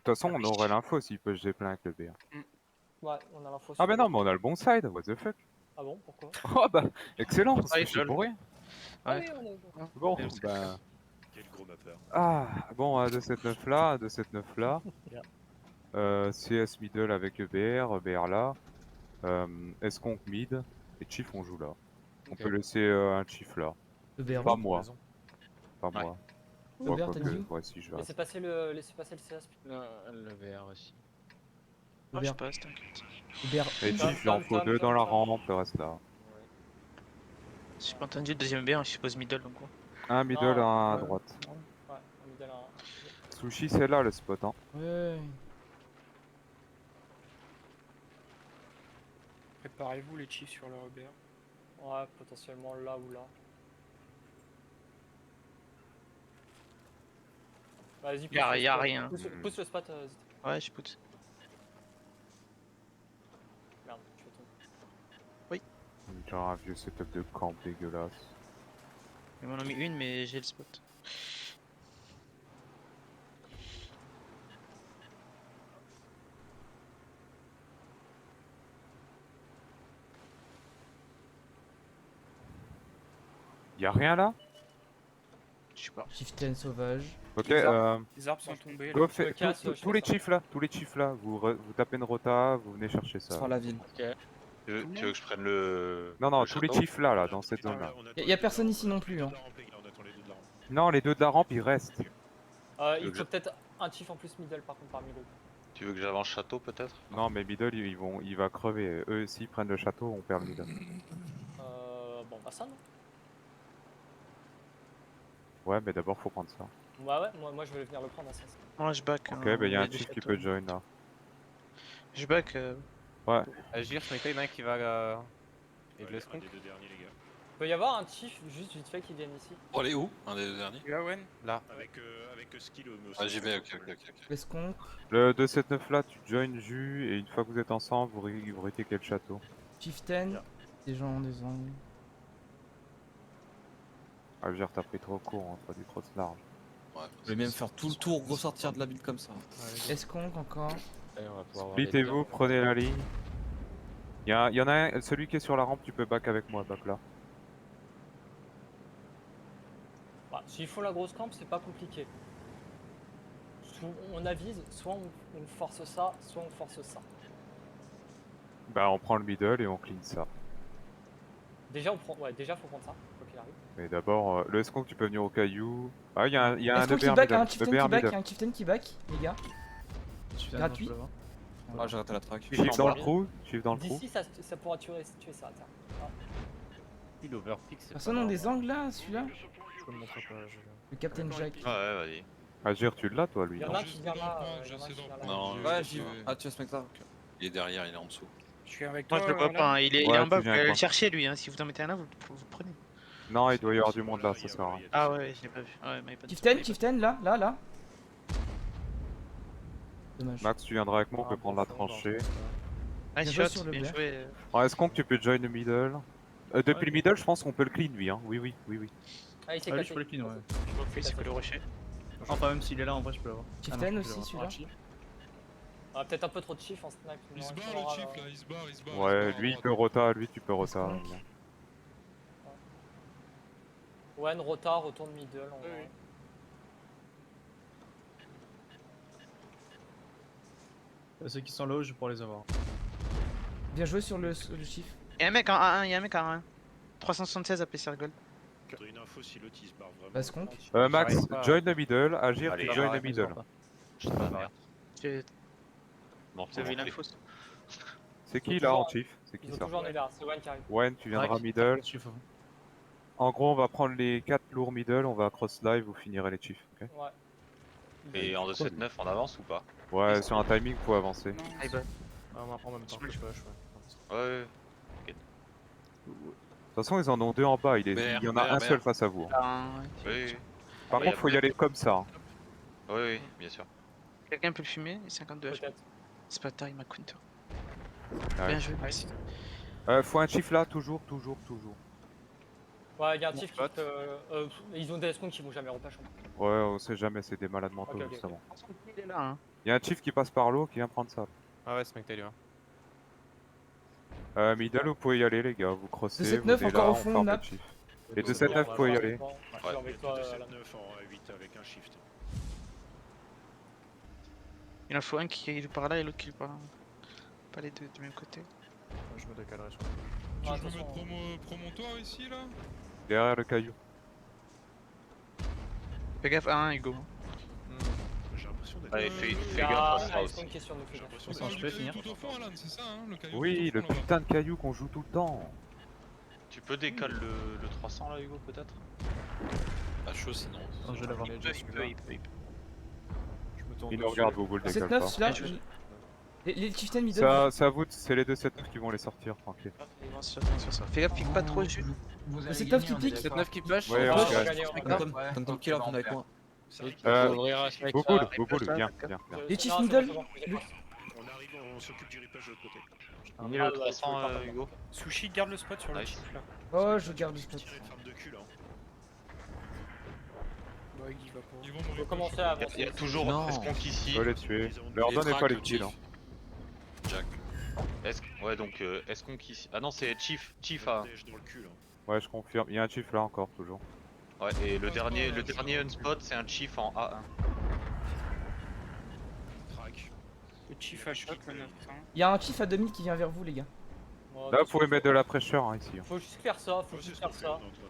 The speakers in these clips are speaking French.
façon, on aurait l'info s'il peut se déplein avec le BR. Ouais, on a l'info Ah sur bah non, mais on a le bon side, what the fuck. Ah bon, pourquoi? Oh bah, excellent, on se Ah, fait chier idole. pour rien. Ah Ouais. oui, on est... Bon, Mais c'est bah... Quel gros mapper. Ah, bon, à 279 là, à 279 là. Bien. CS middle avec EBR, BR là. Esconk mid, et Chief on joue là. On Ok. peut laisser un Chief là. EBR, Pas oui. moi. Raison. Pas Ouais. moi. Ouais, EBR, quoi t'as que, dit où? ouais, si je vais Laissez rester. passer le CS. Le VR aussi. Ah, je EBR. passe, t'inquiète. EBR. Et Tom, Chief, il en Tom, faut Tom, deux dans Tom, la Tom. rampe, le reste là. Si j'ai pas entendu, le deuxième VR, je suppose middle donc quoi. Un middle, Non, un à Ouais. droite. Ouais, on est dans un... Sushi, c'est là le spot, hein. Ouais. Préparez-vous les chiefs sur leur EBR. Ouais, potentiellement là ou là. Vas-y, pousse Y'a le spot. rien. Pousse le spot, hésite. Ouais, je put. Merde, je fais tomber. Genre un vieux setup de camp dégueulasse. Ils m'en ont mis une, mais j'ai le spot. Y'a rien là? Je sais pas. Chieftain sauvage. Ok, Les arbres sont tombés là. go Je me casse, je tous fais les ça. chiefs là, vous tapez une rota, vous venez chercher ça. Sur la ville. Ok. Tu veux que je prenne le. Non, non, le tous les château chiefs là, dans cette Ah, zone là. Y a personne ici non plus, hein. On attend les deux de la rampe. Non, les deux de la rampe ils restent. Il faut peut-être un chief en plus middle par contre parmi les deux. Tu veux que j'avance château peut-être? Non, mais middle il va crever. Eux, s'ils prennent le château, on perd le middle. Bon, bah ça non. Ouais, mais d'abord faut prendre ça. Bah ouais, moi je vais venir le prendre en sens. Moi, je back. Ok, bah y'a un chief qui peut join là. Je back. Ouais. Agir, sur il y en a un qui va et de Un l'escompte. des deux derniers, les gars. Il peut y avoir un chief juste vite fait qui vienne ici. Oh, elle est où? Un des deux derniers? Là, Wen. Là. Avec skill au Ah, j'y vais, ok. L'escompte. Le 279 là, tu joins Jus et une fois que vous êtes ensemble, vous retaquez le château. Chieftain. Des gens, des angles. Ah, je veux dire, t'as pris trop court entre du cross large. Ouais. Je vais même faire tout le tour, ressortir de la ville comme ça. Esconque encore. Allez, on va pouvoir voir les Splittez-vous, tirs. prenez la ligne. Y en a un, celui qui est sur la rampe, tu peux back avec moi, back là. Bah, s'il faut la grosse camp, c'est pas compliqué. Soit on avise, soit on force ça, soit on force ça. Bah, on prend le middle et on clean ça. Déjà, déjà faut prendre ça, quoi qu'il arrive. Mais d'abord, le esconque, tu peux venir au caillou. Ah, y a un Esconque qui EBR back, middle. un chieftain qui EBR back, middle. un chieftain qui back, les gars. Gratuit. Ah, j'ai raté la track. Chief dans le trou, chief dans le trou. D'ici, ça pourra tuer ça, tiens. Ah. Il overpick, c'est Personne pas n'a grave. des angles là, celui-là? Je te le montre pas. Le Captain Jack. Ouais, vas-y. Agir, tu l'as toi, lui. Il y en non a un qui vient là. il y en a un qui vient là. Non, Ouais, j'y vais. Ah, tu as ce mec là. il est derrière, il est en dessous. Je suis avec toi. Moi, je le vois là. pas. Hein. Il est Ouais, en bas, tu vous viens pouvez avec aller le moi. chercher lui. Hein. Si vous en mettez un là, vous le prenez. Non, il doit y avoir du monde là, ça sert à rien. Ah ouais, je l'ai pas vu. Ouais, mais pas de Chieftain, soucis. chieftain, là. Dommage. Max, tu viendras avec moi, on Ah, peut prendre la bon, bon, tranchée. Nice Bien joué shot, sur le bien BR. joué. Alors, esconque, tu peux join le middle. Depuis le middle, je pense qu'on peut le clean, lui, hein. Oui. Ah, il s'est Ah oui, cassé. je peux le clean, ouais. Oui, c'est que le rocher. Enfin, même s'il est là, en vrai, je peux l'avoir. Chieftain non, je peux aussi, l'avoir. celui-là. Ah, peut-être un peu trop de chief en snipe. Il se non, barre il le faudra, chief là, il se barre. Ouais, lui, il peut rota, lui, tu peux rota. Esconque. Wen, rota, retourne middle. On verra. Ceux qui sont là-haut, je pourrais les avoir. Bien joué sur le chief. Y'a un mec en 1-1, y'a un mec en 1-1. 376 à PC Gold. T'as une info si l'autre il se barre vraiment. Esconque. Max, J'arrive pas. join le middle. Agir, Allez, tu join le middle. Je sais pas, merde. Bon, Vous avez eu l'info? C'est qui Ils ont là en toujours- chief? C'est qui Ils ont ça? toujours des là, c'est Wen qui arrive. Wen, tu viendras Ouais, middle. Chief, En gros, on va prendre les 4 lourds middle, on va cross live, vous finirez les chiefs. Ok, Ouais. Et en 2-7-9 on avance ou pas? ouais, sur un timing, faut avancer. Non, Ah, bah. On va prendre en même temps. Je peux. Ouais. De toute façon, ils en ont deux en bas, il y en a un seul face à vous. Oui, Par contre, faut y aller comme ça. oui, bien sûr. Quelqu'un peut le fumer? 52 HP. Peut-être. C'est pas tard, il m'a counter. Ouais. Bien joué, merci. Faut un chief là, toujours. Ouais, il y a un chief qui ils ont des escomptes qui vont jamais repêcher. Ouais, on sait jamais, c'est des malades mentaux Ok. justement. Il est là, hein. Y'a un chief qui passe par l'eau qui vient prendre ça. Ah ouais, Smecta il est là. Middle, vous pouvez y aller, les gars. Vous crossez. 279 vous êtes encore là, au on fond, ferme Nap. le chief. Et 279, vous pouvez y aller. Je suis avec toi, Alan. 9 en 8 avec un shift. Il en faut un qui est par là et l'autre qui est par là. Pas les deux du même côté. Je me décalerai, je Ah, Je peux attention, mettre promontoire ici là? Derrière le caillou. Fais gaffe à un, Hugo. J'ai l'impression d'être. Allez, il y gaffe a à ça aussi. une question de J'ai feu. l'impression On parle je du peux caillou finir. tout au fond, Alan, c'est ça hein? Le caillou Oui, tout le au fond, là-bas. putain de caillou qu'on joue tout le temps. Tu peux décaler le 300 là, Hugo, peut-être? Pas chaud sinon. Non, je vais l'avoir. Il Il peut. Je me tourne Il nous dessus. regarde, vous le décale 79 pas. celui-là. Les chieftains middle. C'est à vous, c'est les 279 qui vont les sortir, tranquille. Ils vont sur ça. Fais gaffe, pique pas trop dessus. Le 79 qui pique. 7-9 qui push. Ouais, Ah, on on se va gagne. gagner, on va gagner. Tom Killer, on est avec moi. Boboul, viens. Les chiefs Non, c'est middle. bon, c'est bon. On arrive, on s'occupe du rippage de l'autre côté. On est le 300, Hugo. Sushi, garde le spot sur le Nice. chief là. Oh, je garde le spot. Tirer une femme de cul là. Bah, il va pas. Ils vont On peut mourir. commencer à Il y avancer. a toujours Non. Esconk ici. Faut les tuer. Ils ont- Leur Et donnez track pas les le kills. chief. Hein. Jack. Ouais, donc Esconk ici. Ah non, c'est Chief. Chief Un A. dèche dans le cul là. Ouais, je confirme. Il y a un chief là encore, toujours. Ouais, et le dernier unspot, c'est un Chief en A1. Crack. Le chief à shot, le 900. Il y a un chief à 2000 qui vient vers vous, les gars. Bon, Là, vous pouvez mettre de la pressure hein, ici. Faut juste faire ça, faut Ouais, c'est juste ce qu'on faire fait, ça. on est en train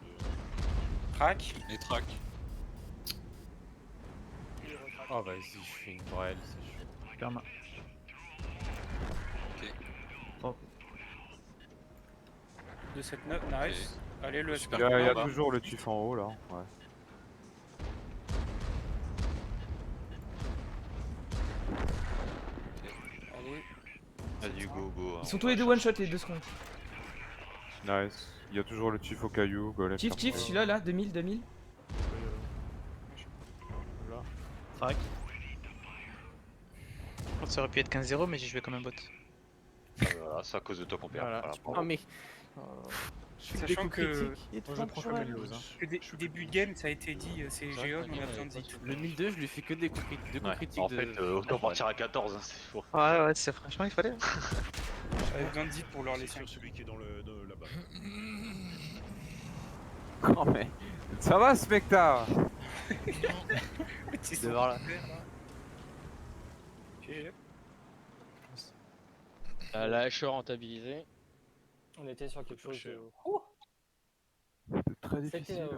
de- Crack. Les tracks. Oh vas-y, je fais une brelle, c'est chaud. Perma. Ok. 279, nice. Allez, le Super. SP. Il y a bas. toujours le chief en haut là. Ouais. Allez. Vas-y, Hugo, go. Ils sont tous les deux one shot, les deux secondes. Nice. Il y a toujours le chief au caillou. Golem. Chief, celui-là, là, 2000, 2000. Là. Crack. Ça aurait pu être 15-0, mais j'ai joué comme un bot. Voilà, c'est à cause de toi qu'on perd. Voilà. Voilà. Ah mais. Sachant que, Moi je prends comme une lose. Hein. début de game, ça a été dit, c'est Géom, on a besoin de Zit. Le 1002, je lui fais que des coups critiques. Ouais, en fait, autant partir à 14, hein, c'est faux. Ouais, c'est franchement, il fallait. J'avais besoin de Zit pour leur C'est laisser. sur celui qui est dans là-bas. Oh, mais. Ça va, Specta? C'est De voir là. La HE rentabilisée. On était sur quelque chose de... C'est très C'était difficile.